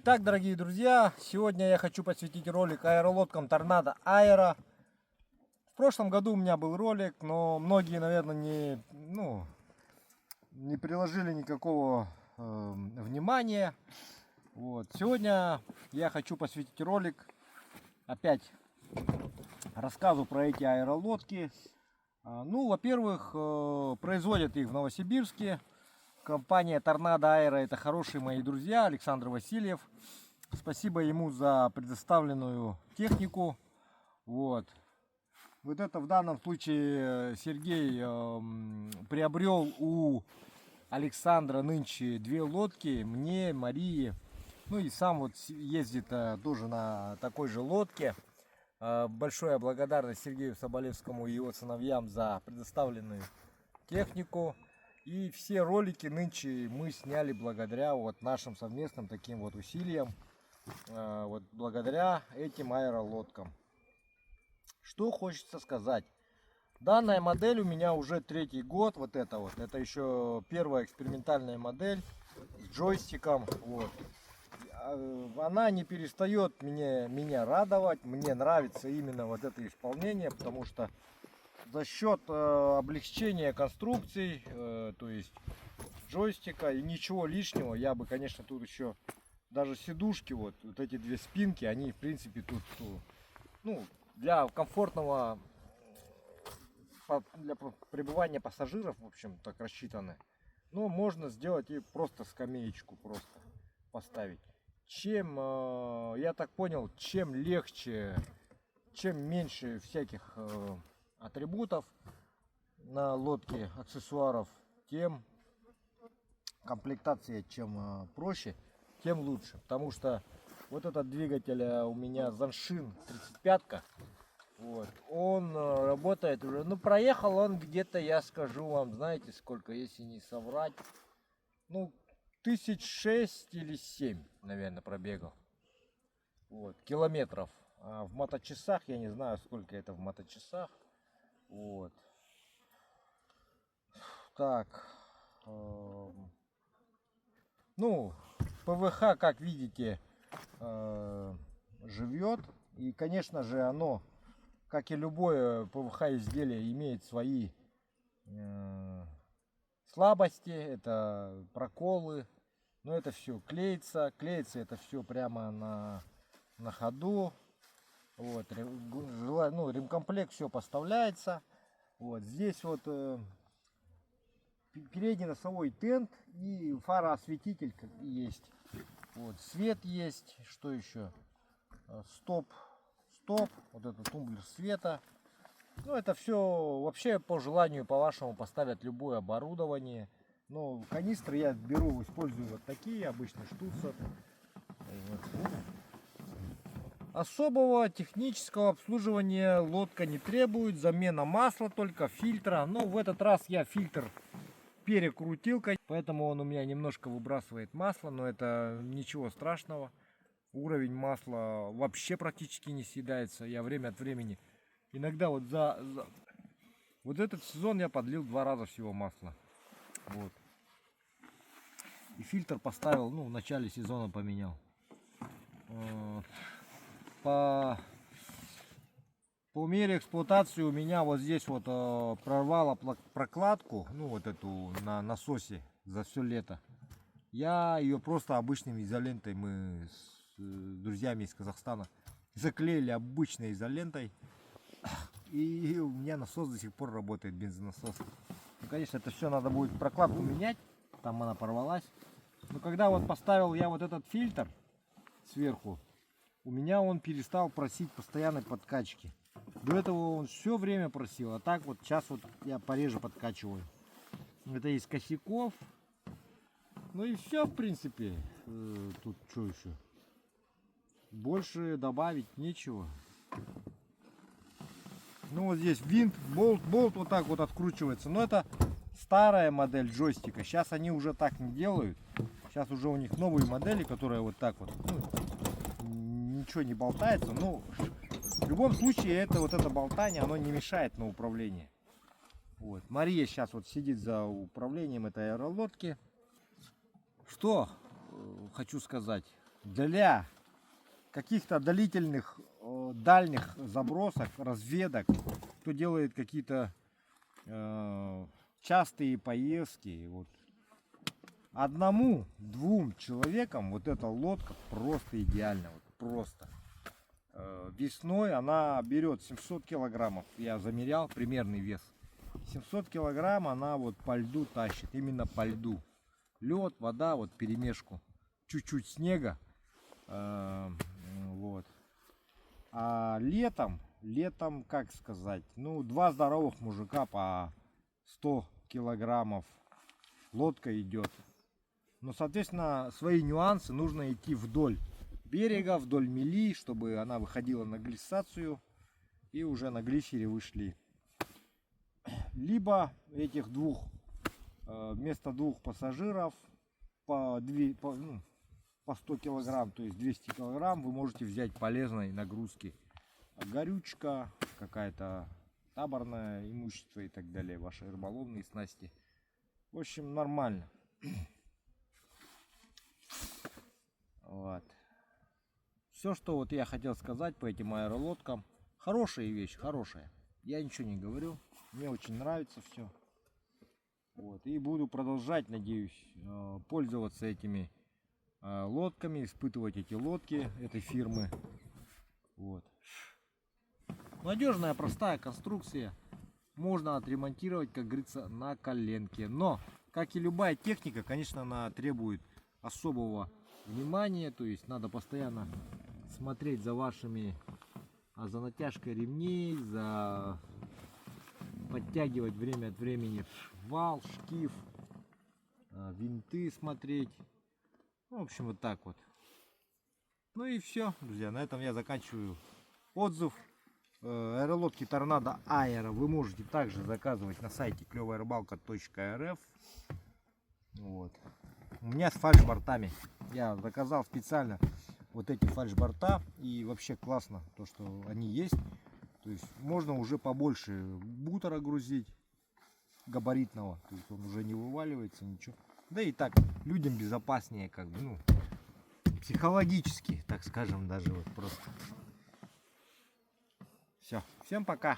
Итак, дорогие друзья, сегодня я хочу посвятить ролик аэролодкам Торнадо Аэро. В прошлом году у меня был ролик, но многие, наверное, не приложили никакого внимания. Вот. Сегодня я хочу посвятить ролик опять рассказу про эти аэролодки. Во-первых, производят их в Новосибирске. Компания Торнадо Аэро — это хорошие мои друзья, Александр Васильев. Спасибо ему за предоставленную технику. Вот это в данном случае Сергей приобрел у Александра нынче две лодки, мне, Марии. Ну и сам вот ездит тоже на такой же лодке. Большая благодарность Сергею Соболевскому и его сыновьям за предоставленную технику. И все ролики нынче мы сняли благодаря вот нашим совместным таким вот усилиям, вот благодаря этим аэролодкам. Что хочется сказать. Данная модель у меня уже третий год. Это еще первая экспериментальная модель с джойстиком. Вот. Она не перестает меня радовать. Мне нравится именно вот это исполнение, потому что за счет облегчения конструкций, то есть джойстика и ничего лишнего, я бы, конечно, тут еще даже сидушки, вот эти две спинки, они, в принципе, тут, для комфортного, для пребывания пассажиров, в общем, так рассчитаны. Но можно сделать и просто скамеечку просто поставить. Я так понял, чем легче, чем меньше всяких атрибутов на лодке, аксессуаров, тем комплектация чем проще, тем лучше. Потому что вот этот двигатель у меня Заншин 35-ка, вот, он работает уже, проехал он где-то, я скажу вам, знаете сколько, если не соврать, 1006 или 7, наверное, пробегал, вот, километров. А в моточасах я не знаю, сколько это в моточасах. Вот. Так. ПВХ, как видите, живет. И, конечно же, оно, как и любое ПВХ изделие, имеет свои слабости. Это проколы. Но это все клеится. Клеится это все прямо на ходу. Вот, ремкомплект все поставляется. Вот здесь вот передний носовой тент и фароосветитель есть. Вот свет есть. Что еще? Стоп. Вот это тумблер света. Это все вообще по желанию, по вашему поставят любое оборудование. Но канистры я использую вот такие, обычно штуцер. Вот. Особого технического обслуживания лодка не требует, замена масла только, фильтра. В этот раз я фильтр перекрутил, поэтому он у меня немножко выбрасывает масло, но это ничего страшного. Уровень масла вообще практически не съедается. Я время от времени, иногда вот вот этот сезон я подлил 2 раза всего масла. Вот. И фильтр поставил, в начале сезона поменял. По мере эксплуатации у меня вот здесь вот прорвало прокладку, эту на насосе за все лето. Я ее просто обычной изолентой, мы с друзьями из Казахстана заклеили обычной изолентой. И у меня насос до сих пор работает, бензонасос. Конечно, это все надо будет прокладку менять, там она порвалась. Но когда вот поставил я вот этот фильтр сверху, у меня он перестал просить постоянной подкачки. До этого он все время просил, а так вот сейчас вот я пореже подкачиваю. Это из косяков. И все, в принципе. Тут что еще? Больше добавить нечего. Вот здесь винт, болт вот так вот откручивается. Но это старая модель джойстика. Сейчас они уже так не делают. Сейчас уже у них новые модели, которые вот так вот. Ничего не болтается, в любом случае это болтание, оно не мешает на управлении. Вот. Мария сейчас вот сидит за управлением этой аэролодки. Что хочу сказать, для каких-то длительных, дальних забросок, разведок, кто делает какие-то частые поездки, вот одному-двум человекам вот эта лодка просто идеальна, вот просто. Весной она берет 700 килограммов, я замерял примерный вес. 700 килограмм она вот по льду тащит, именно по льду. Лед, вода, вот перемешку, чуть-чуть снега. Вот. А летом, как сказать, ну, два здоровых мужика по 100 килограммов лодка идет. Но, соответственно, свои нюансы, нужно идти вдоль берега, вдоль мели, чтобы она выходила на глиссацию и уже на глиссере вышли. Либо этих двух, вместо двух пассажиров по 100 килограмм, то есть 200 килограмм, вы можете взять полезной нагрузки. Горючка, какая-то таборное имущество и так далее, ваши рыболовные снасти. В общем, нормально. Вот. Все, что вот я хотел сказать по этим аэролодкам. Хорошая вещь, хорошая. Я ничего не говорю. Мне очень нравится все. Вот. И буду продолжать, надеюсь, пользоваться этими лодками, испытывать эти лодки этой фирмы. Вот. Надежная, простая конструкция. Можно отремонтировать, как говорится, на коленке. Но, как и любая техника, конечно, она требует особого внимания. То есть надо постоянно смотреть за вашими, за натяжкой ремней, за подтягивать время от времени вал, шкив, винты смотреть. В общем, вот так вот. Ну и все, друзья, на этом я заканчиваю отзыв. Аэролодки Торнадо Аэро вы можете также заказывать на сайте клевая-рыбалка.рф. Вот. У меня с фальш-бортами. Я заказал специально вот эти фальш-борта. И вообще классно то, что они есть. То есть можно уже побольше бутера грузить габаритного. То есть он уже не вываливается, ничего. Да и так людям безопаснее, как бы, ну, психологически, так скажем, даже вот просто. Все, всем пока.